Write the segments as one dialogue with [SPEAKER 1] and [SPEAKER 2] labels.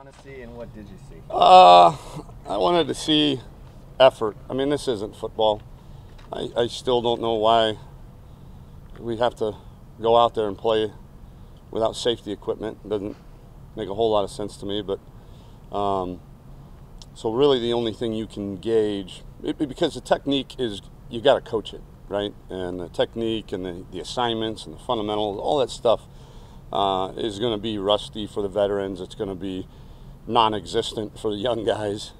[SPEAKER 1] want to see, and what did you see?
[SPEAKER 2] I wanted to see effort. I mean, this isn't football. I still don't know why we have to go out there and play without safety equipment. It doesn't make a whole lot of sense to me, but so really the only thing you can gauge, because the technique is, you got to coach it, right? And the technique and the assignments and the fundamentals, all that stuff is going to be rusty for the veterans. It's going to be non-existent for the young guys.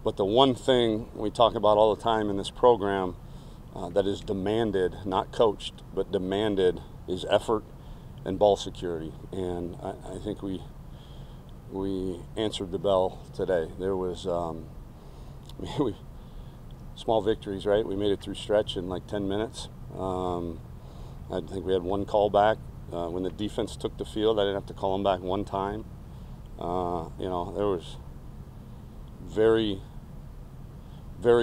[SPEAKER 2] But the one thing we talk about all the time in this program that is demanded, not coached, but demanded, is effort and ball security. And I think we answered the bell today. There was small victories, right? We made it through stretch in like 10 minutes. I think we had one call back. When the defense took the field, I didn't have to call them back one time. You know, there was very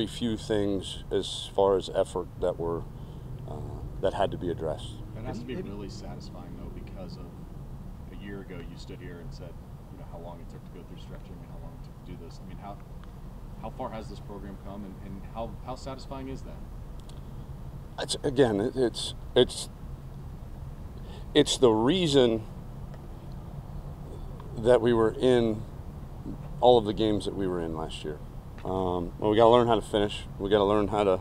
[SPEAKER 2] few things as far as effort that were that had to be addressed.
[SPEAKER 3] That has to be really satisfying, though, because of a year ago you stood here and said, you know, how long it took to go through stretching and how long it took to do this. I mean, how far has this program come, and how satisfying is that?
[SPEAKER 2] It's the reason that we were in all of the games that we were in last year. Well, we got to learn how to finish. We got to learn how to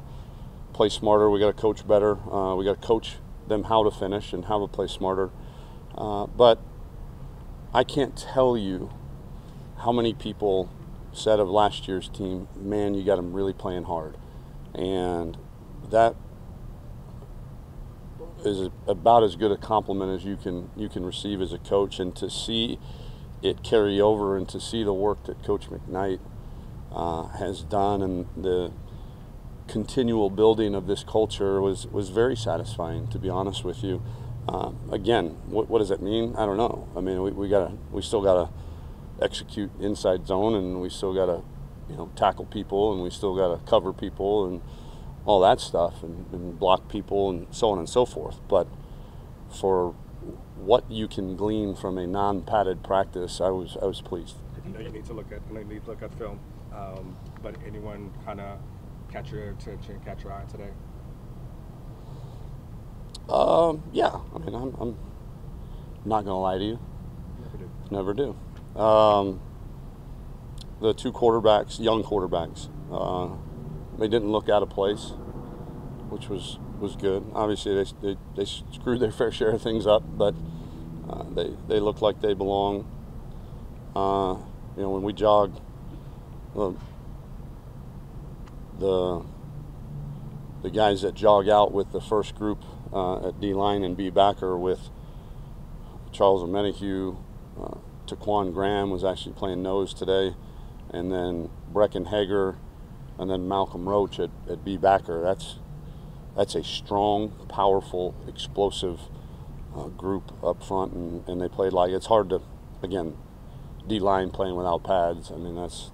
[SPEAKER 2] play smarter. We got to coach better. We got to coach them how to finish and how to play smarter. But I can't tell you how many people said of last year's team, man, you got them really playing hard. And that is about as good a compliment as you can receive as a coach. And to see it carry over and to see the work that Coach McKnight has done and the continual building of this culture was very satisfying, to be honest with you. Again, what does that mean? I don't know. I mean, we still gotta execute inside zone, and we still gotta, you know, tackle people, and we still gotta cover people and all that stuff, and block people and so on and so forth. But for what you can glean from a non-padded practice, I was pleased.
[SPEAKER 4] I know you need to look at film, but anyone kind of catch your attention, catch your eye today?
[SPEAKER 2] Yeah. I mean, I'm not gonna lie to you. Never do. The two quarterbacks, young quarterbacks, they didn't look out of place, which was good. Obviously, they screwed their fair share of things up, but they looked like they belong. You know, when we jogged, the guys that jog out with the first group at D-line and B backer with Charles O'Menahue, Taquan Graham was actually playing nose today, and then Brecken Hager, and then Malcolm Roach at B backer. That's a strong, powerful, explosive group up front, and they played like, it's hard to, again, D-line playing without pads. I mean, that's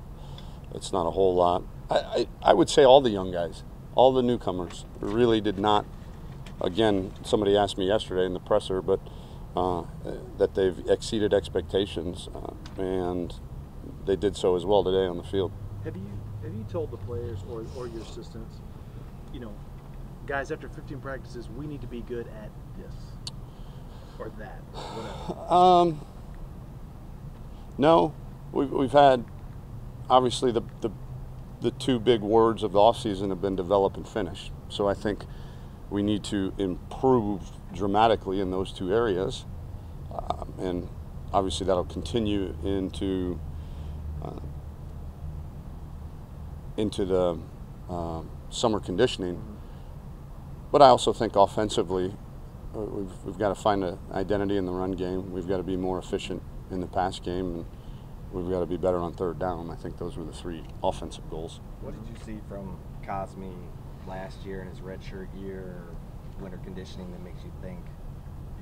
[SPEAKER 2] not a whole lot. I would say all the young guys, all the newcomers really did not, again, somebody asked me yesterday in the presser, but that they've exceeded expectations, and they did so as well today on the field.
[SPEAKER 5] Have you told the players or your assistants, you know, guys, after 15 practices, we need to be good at this or that, whatever?
[SPEAKER 2] No, we've had, obviously the two big words of the offseason have been develop and finish. So I think we need to improve dramatically in those two areas, and obviously that'll continue into the summer conditioning. But I also think offensively, we've got to find an identity in the run game. We've got to be more efficient in the pass game, and we've got to be better on third down. I think those were the three offensive goals.
[SPEAKER 1] What did you see from Cosme last year in his redshirt year, winter conditioning, that makes you think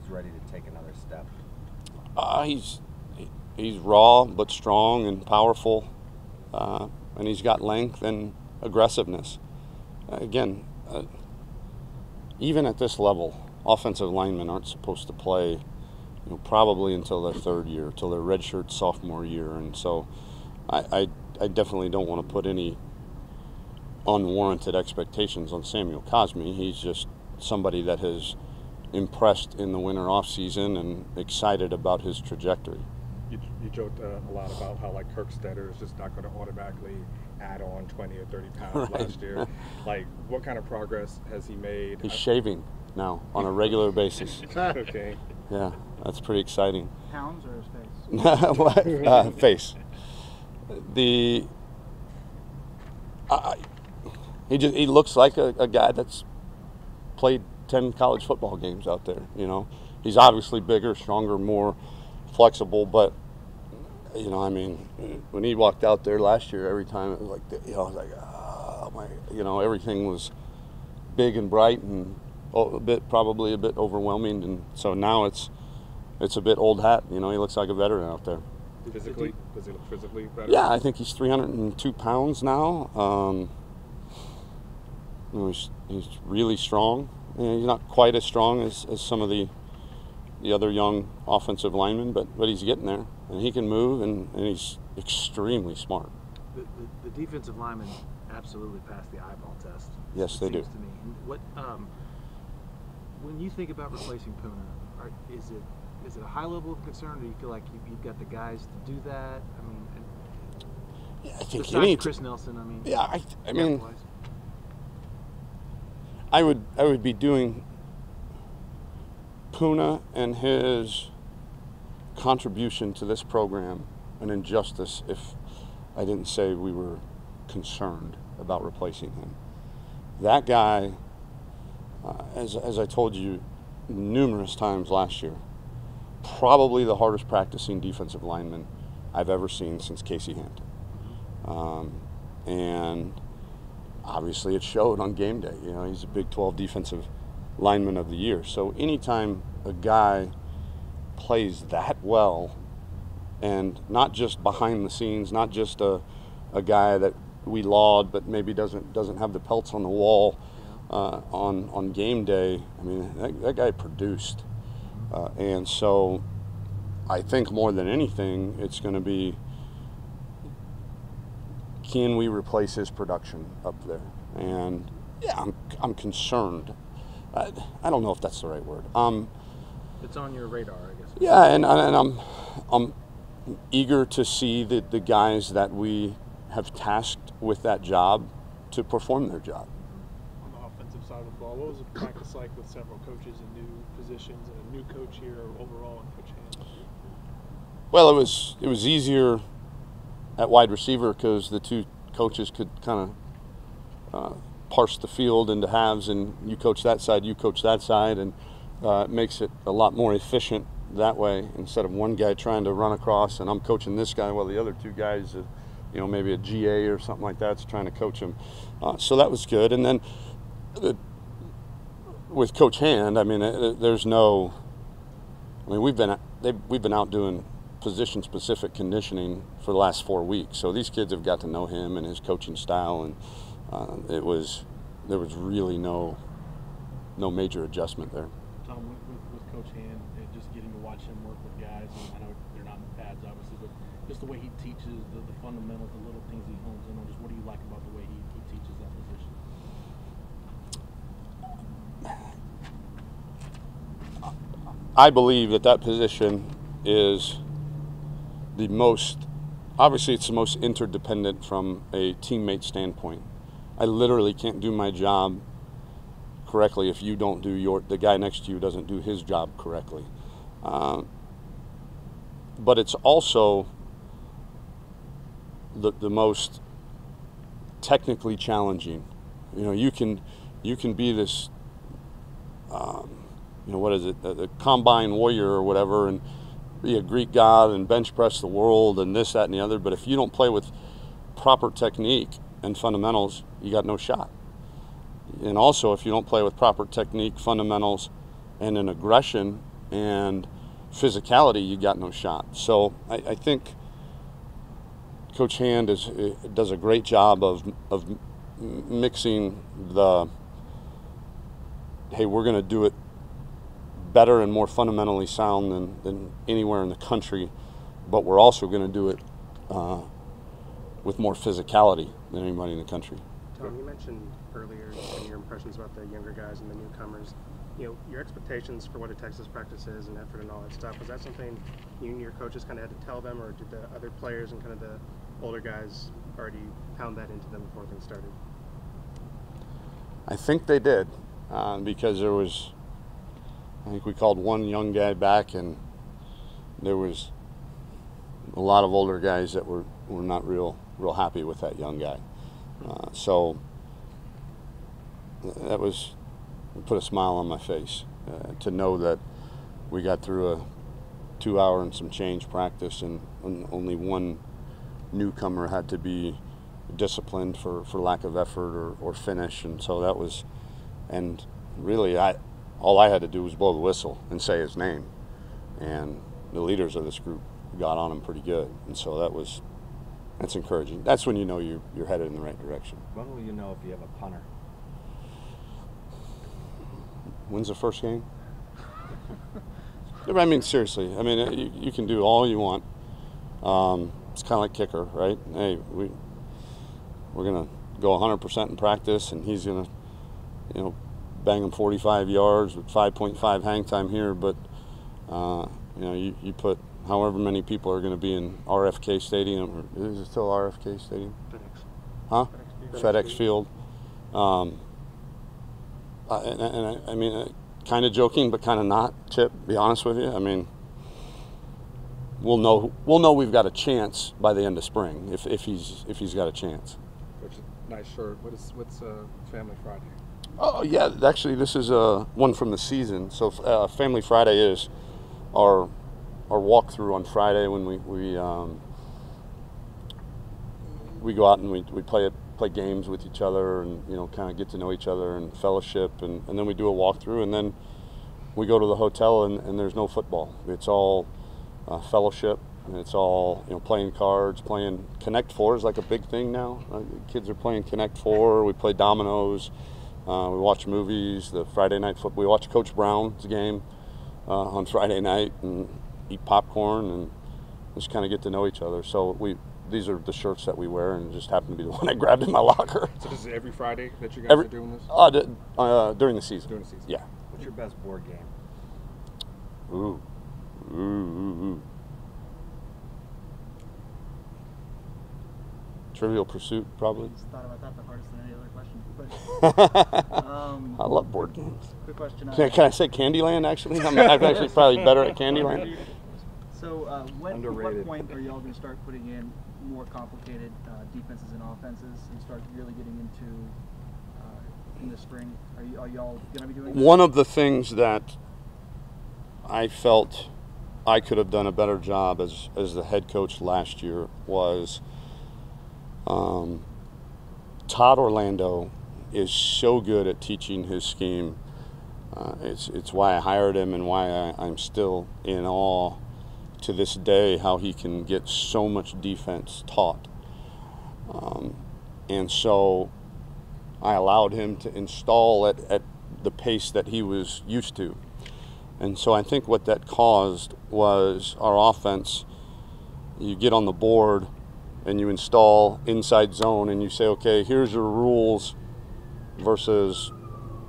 [SPEAKER 1] he's ready to take another step?
[SPEAKER 2] He's raw but strong and powerful, and he's got length and aggressiveness. Again, even at this level, offensive linemen aren't supposed to play probably until their third year, till their redshirt sophomore year. And so I definitely don't want to put any unwarranted expectations on Samuel Cosme. He's just somebody that has impressed in the winter off season and excited about his trajectory.
[SPEAKER 4] You joked a lot about how like Kirk Stetter is just not going to automatically add on 20 or 30 pounds
[SPEAKER 2] Right.
[SPEAKER 4] last year. Like, what kind of progress has he made?
[SPEAKER 2] He's shaving now on a regular basis.
[SPEAKER 4] Okay.
[SPEAKER 2] Yeah, that's pretty exciting.
[SPEAKER 5] Pounds or his face?
[SPEAKER 2] What? Face. He looks like a guy that's played 10 college football games out there. He's obviously bigger, stronger, more flexible, but I mean, when he walked out there last year, every time it was like, I was like, oh my, everything was big and bright and probably a bit overwhelming, and so now it's a bit old hat. He looks like a veteran out there.
[SPEAKER 4] Physically, does he look physically better?
[SPEAKER 2] Yeah, I think he's 302 pounds now. He's really strong. He's not quite as strong as some of the other young offensive linemen, but he's getting there, and he can move, and he's extremely smart.
[SPEAKER 5] The defensive linemen absolutely pass the eyeball test.
[SPEAKER 2] Yes, they do.
[SPEAKER 5] To me. And what when you think about replacing Puna, is it a high level of concern, or do you feel like you've got the guys to do that? I mean,
[SPEAKER 2] Yeah, I think
[SPEAKER 5] besides Chris Nelson, I mean.
[SPEAKER 2] Yeah, I mean, I would be doing Puna and his contribution to this program an injustice if I didn't say we were concerned about replacing him. That guy, as I told you numerous times last year, probably the hardest practicing defensive lineman I've ever seen since Casey Hampton. And obviously it showed on game day. He's a Big 12 defensive lineman of the year. So anytime a guy plays that well, and not just behind the scenes, not just a guy that we laud but maybe doesn't have the pelts on the wall on game day, I mean, that guy produced. And so I think more than anything, it's going to be, can we replace his production up there? And yeah, I'm concerned. I don't know if that's the right word.
[SPEAKER 5] It's on your radar, I guess.
[SPEAKER 2] Yeah, and I'm eager to see the guys that we have tasked with that job to perform their job.
[SPEAKER 6] On the offensive side of the ball, what was the practice like with several coaches in new positions and a new coach here overall and Coach Hand?
[SPEAKER 2] Well, it was easier at wide receiver because the two coaches could kind of parse the field into halves, and you coach that side, and it makes it a lot more efficient that way, instead of one guy trying to run across and I'm coaching this guy while the other two guys, maybe a GA or something like that's trying to coach him. So that was good. And then with Coach Hand, I mean, we've been out doing position-specific conditioning for the last 4 weeks. So these kids have got to know him and his coaching style, and there was really no major adjustment there.
[SPEAKER 7] Tom, with Coach Hand, just getting to watch him work with guys, and I know they're not in pads, obviously, but just the way he teaches, the fundamentals, the little things he hones in on, just what do you like about the way he teaches that position?
[SPEAKER 2] I believe that position is the most, obviously it's the most interdependent from a teammate standpoint. I literally can't do my job correctly if you don't do the guy next to you doesn't do his job correctly. But it's also the most technically challenging. You can be this, what is it, the combine warrior or whatever, and be a Greek god and bench press the world and this, that, and the other. But if you don't play with proper technique and fundamentals, you got no shot. And also, if you don't play with proper technique, fundamentals, and an aggression and physicality, you got no shot. So I think Coach Hand does a great job of mixing the, hey, we're going to do it better and more fundamentally sound than anywhere in the country, but we're also going to do it with more physicality than anybody in the country.
[SPEAKER 8] Tom, you mentioned earlier in your impressions about the younger guys and the newcomers. Your expectations for what a Texas practice is and effort and all that stuff, was that something you and your coaches kind of had to tell them, or did the other players and kind of the older guys already pound that into them before things started?
[SPEAKER 2] I think they did, because there was, I think we called one young guy back, and there was a lot of older guys that were not real happy with that young guy. So that put a smile on my face to know that we got through a 2-hour and some change practice, and only one newcomer had to be disciplined for lack of effort or finish. And so that was, and really all I had to do was blow the whistle and say his name, and the leaders of this group got on him pretty good. And so that's encouraging. That's when you know you're headed in the right direction.
[SPEAKER 1] When will you know if you have a punter?
[SPEAKER 2] When's the first game? I mean, seriously. I mean, you can do all you want. It's kind of like kicker, right? Hey, we're gonna go 100% in practice, and he's gonna, bang him 45 yards with 5.5 hang time here. But you put however many people are going to be in RFK Stadium, or is it still RFK Stadium?
[SPEAKER 8] FedEx.
[SPEAKER 2] Huh? FedEx Field. I mean, kind of joking, but kind of not. Chip, be honest with you. I mean, we'll know we've got a chance by the end of spring if he's got a chance.
[SPEAKER 4] Which is nice shirt. What's Family Friday?
[SPEAKER 2] Oh yeah, actually this is one from the season. So Family Friday is our walkthrough on Friday when we go out and we play games with each other, and kind of get to know each other and fellowship, and then we do a walkthrough, and then we go to the hotel, and there's no football. It's all fellowship, and it's all playing cards, playing Connect Four is like a big thing now. Kids are playing Connect Four. We play dominoes. We watch movies. The Friday night football. We watch Coach Brown's game on Friday night and eat popcorn and just kind of get to know each other. So these are the shirts that we wear, and it just happened to be the one I grabbed in my locker.
[SPEAKER 4] So this is every Friday that you guys are doing this?
[SPEAKER 2] During the season.
[SPEAKER 4] During the season.
[SPEAKER 2] Yeah.
[SPEAKER 1] What's your best board game?
[SPEAKER 2] Ooh. Trivial Pursuit, probably.
[SPEAKER 9] Just thought about that the hardest than any other question.
[SPEAKER 2] I love board games.
[SPEAKER 9] Quick question.
[SPEAKER 2] Can I say Candyland, actually? I'm actually probably better at Candyland.
[SPEAKER 9] So what
[SPEAKER 1] Underrated.
[SPEAKER 9] point are y'all going to start putting in more complicated defenses and offenses and start really getting into in the spring? Are y'all going to be doing that?
[SPEAKER 2] One of the things that I felt I could have done a better job as the head coach last year was Todd Orlando is so good at teaching his scheme. It's why I hired him, and why I'm still in awe to this day how he can get so much defense taught. And so I allowed him to install at the pace that he was used to. And so I think what that caused was our offense, you get on the board and you install inside zone, and you say, okay, here's your rules versus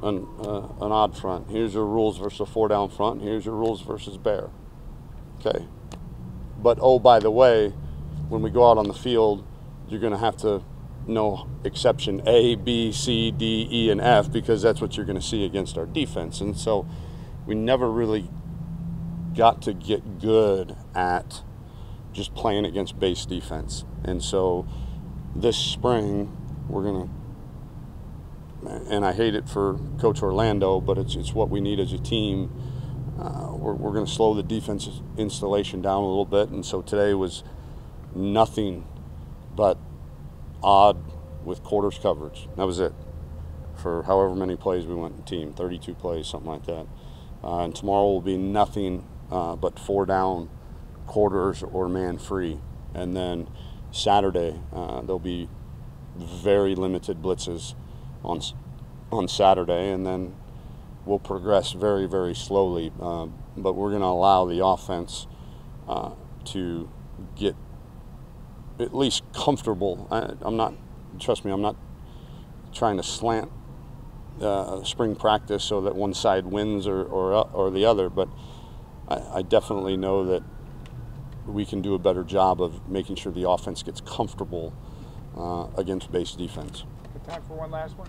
[SPEAKER 2] an odd front. Here's your rules versus a 4-down front. Here's your rules versus bear. Okay. But oh, by the way, when we go out on the field, you're going to have to know exception A, B, C, D, E, and F, because that's what you're going to see against our defense. And so we never really got to get good at just playing against base defense. And so this spring, we're going to, and I hate it for Coach Orlando, but it's what we need as a team. We're going to slow the defense installation down a little bit. And so today was nothing but odd with quarters coverage. That was it for however many plays we went in team, 32 plays, something like that. And tomorrow will be nothing but 4-down quarters or man free. And then Saturday, there'll be very limited blitzes on Saturday, and then will progress very, very slowly, but we're going to allow the offense to get at least comfortable. Trust me, I'm not trying to slant spring practice so that one side wins or the other, but I definitely know that we can do a better job of making sure the offense gets comfortable against base defense.
[SPEAKER 4] Good time for one last one.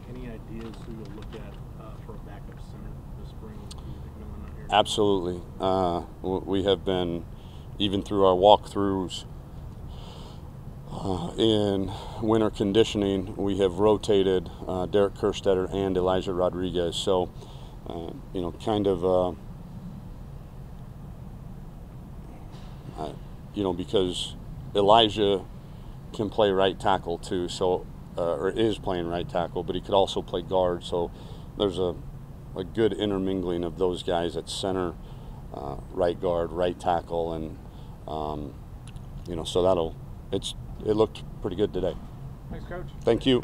[SPEAKER 7] Any ideas who you'll look at for a backup center this spring? Not here?
[SPEAKER 2] Absolutely. We have been, even through our walkthroughs in winter conditioning, we have rotated Derek Kerstetter and Elijah Rodriguez. So, kind of, because Elijah can play right tackle too, so or is playing right tackle, but he could also play guard. So there's a good intermingling of those guys at center, right guard, right tackle, and so it looked pretty good today.
[SPEAKER 4] Thanks, Coach.
[SPEAKER 2] Thank you.